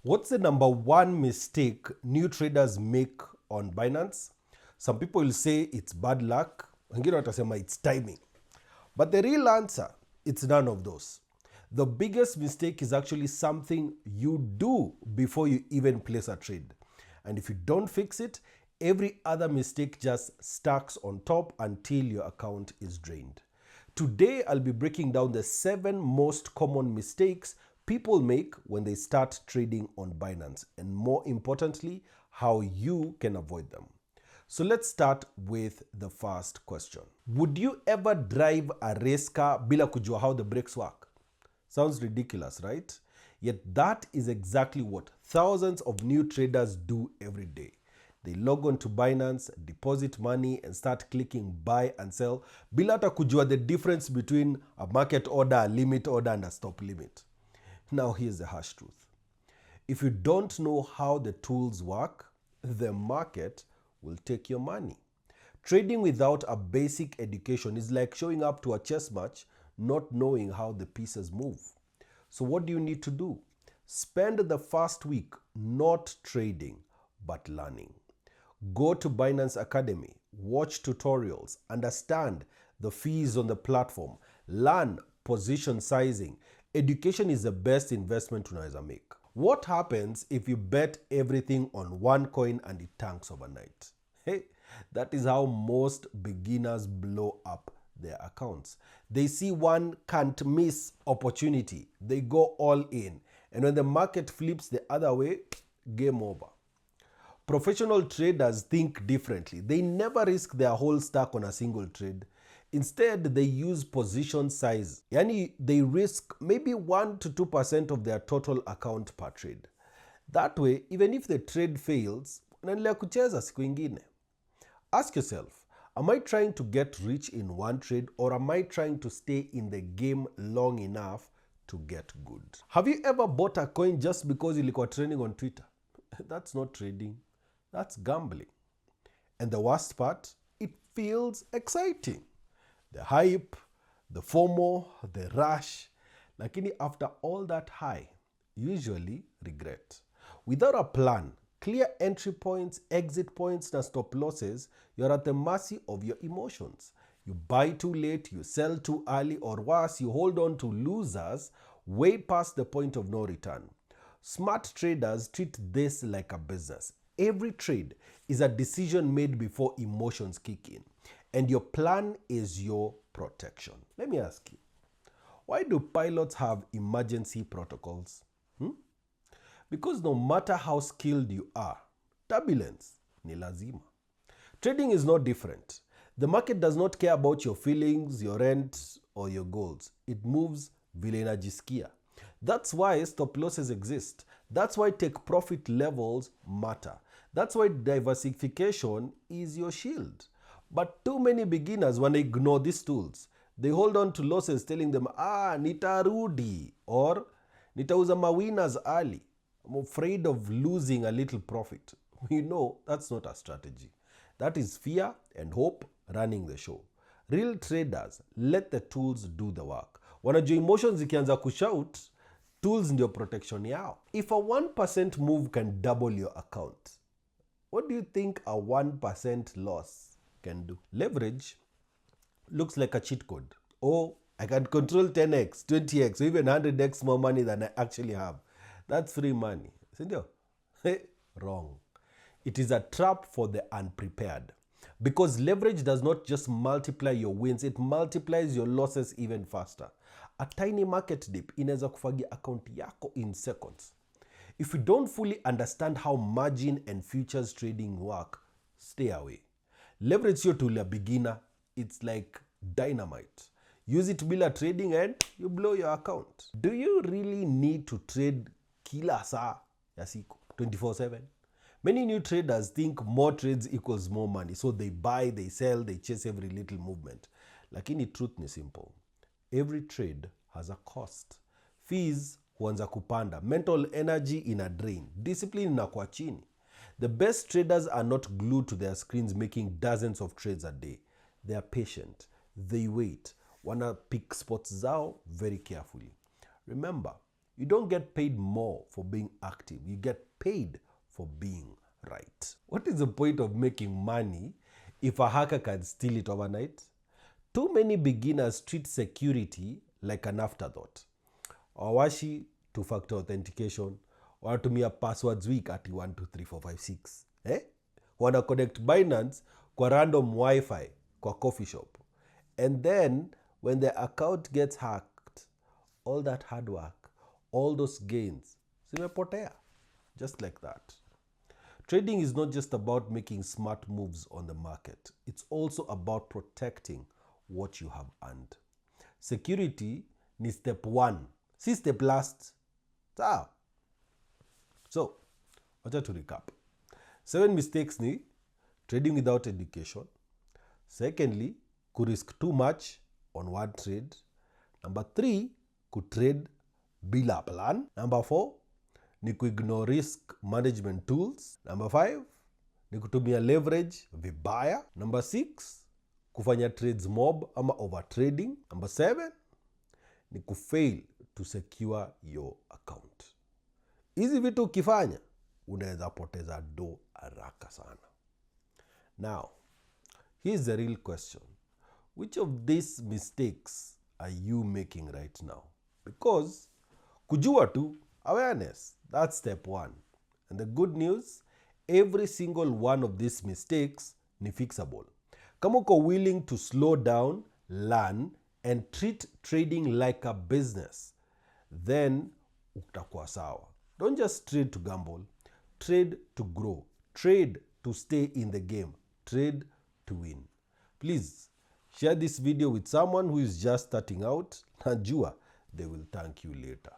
What's the number one mistake new traders make on Binance? Some people will say it's bad luck, wengine watasema it's timing. But the real answer, it's none of those. The biggest mistake is actually something you do before you even place a trade. And if you don't fix it, every other mistake just stacks on top until your account is drained. Today, I'll be breaking down the 7 most common mistakes people make when they start trading on Binance, and more importantly, how you can avoid them. So let's start with the first question. Would you ever drive a race car bila kujua how the brakes work? Sounds ridiculous, right? Yet that is exactly what thousands of new traders do every day. They log on to Binance, deposit money, and start clicking buy and sell bila hata kujua the difference between a market order, a limit order, and a stop limit. Now here's the harsh truth. If you don't know how the tools work, the market will take your money. Trading without a basic education is like showing up to a chess match not knowing how the pieces move. So what do you need to do? Spend the first week not trading, but learning. Go to Binance Academy, watch tutorials, understand the fees on the platform, learn position sizing. Education is the best investment unaweza make. What happens if you bet everything on one coin and it tanks overnight? Hey, that is how most beginners blow up their accounts. They see one can't miss opportunity, they go all in, and when the market flips the other way, game over. Professional traders think differently. They never risk their whole stack on a single trade. Instead, they use position size. Yani, they risk maybe 1 to 2% of their total account per trade. That way, even if the trade fails, unaendelea kucheza siku ingine. Ask yourself, am I trying to get rich in one trade, or am I trying to stay in the game long enough to get good? Have you ever bought a coin just because ilikuwa trending on Twitter? That's not trading. That's gambling. And the worst part, it feels exciting. The hype, the FOMO, the rush. Lakini after all that high, usually regret. Without a plan, clear entry points, exit points, and stop losses, you're at the mercy of your emotions. You buy too late, you sell too early, or worse, you hold on to losers way past the point of no return. Smart traders treat this like a business. Every trade is a decision made before emotions kick in, and your plan is your protection. Let me ask you, why do pilots have emergency protocols? Because no matter how skilled you are, turbulence ni lazima. Trading is not different. The market does not care about your feelings, your rent, or your goals. It moves vile inajisikia. That's why stop losses exist. That's why take profit levels matter. That's why diversification is your shield. But too many beginners, when they ignore these tools, they hold on to losses telling them, nitarudi, or nitauza mawinners early. I'm afraid of losing a little profit. You know, that's not a strategy. That is fear and hope running the show. Real traders let the tools do the work. Wanajua emotions zikianza kushout, tools ndio protection yao. If a 1% move can double your account, what do you think a 1% loss can do? Leverage looks like a cheat code. Oh, I can control 10x, 20x, or even 100x more money than I actually have. That's free money. Sindio? Wrong. It is a trap for the unprepared. Because leverage does not just multiply your wins, it multiplies your losses even faster. A tiny market dip inaweza kufagia account yako in seconds. If you don't fully understand how margin and futures trading work, stay away. Leverage sio tool ya beginner, it's like dynamite. Use it bila trading and you blow your account. Do you really need to trade kila saa ya siku 24/7? Many new traders think more trades equals more money, so they buy, they sell, they chase every little movement. Lakini truth ni simple. Every trade has a cost. Fees huanza kupanda, mental energy ina drain, discipline inakuwa chini. The best traders are not glued to their screens making dozens of trades a day. They are patient. They wait. Wana pick spots zao very carefully. Remember, You don't get paid more for being active. You get paid for being right. What is the point of making money if a hacker can steal it overnight? Too many beginners treat security like an afterthought. Hawashi two-factor authentication, wanatumia passwords weak ati 123456. Wana connect Binance kwa random wifi kwa coffee shop. And then when the account gets hacked, all that hard work, all those gains, zimepotea. Just like that. Trading is not just about making smart moves on the market. It's also about protecting what you have earned. Security ni step 1, si step last. Sawa? So, wacha to recap. 7 mistakes ni trading without education. Secondly, risk too much on one trade. Number 3, trade bila plan. Number 4, ni ignore risk management tools. Number 5, ni kutumia leverage vibaya. Number 6, kufanya trades mob ama overtrading. Number 7, ni kufail to secure your account. Hizi vitu ukifanya, unaweza poteza do haraka sana. Now, here's the real question. Which of these mistakes are you making right now? Because kujua tu, awareness, that's step 1. And the good news, every single one of these mistakes ni fixable. Kama uko willing to slow down, learn, and treat trading like a business, then utakuwa sawa. Don't just trade to gamble. Trade to grow. Trade to stay in the game. Trade to win. Please, share this video with someone who is just starting out. Najua they will thank you later.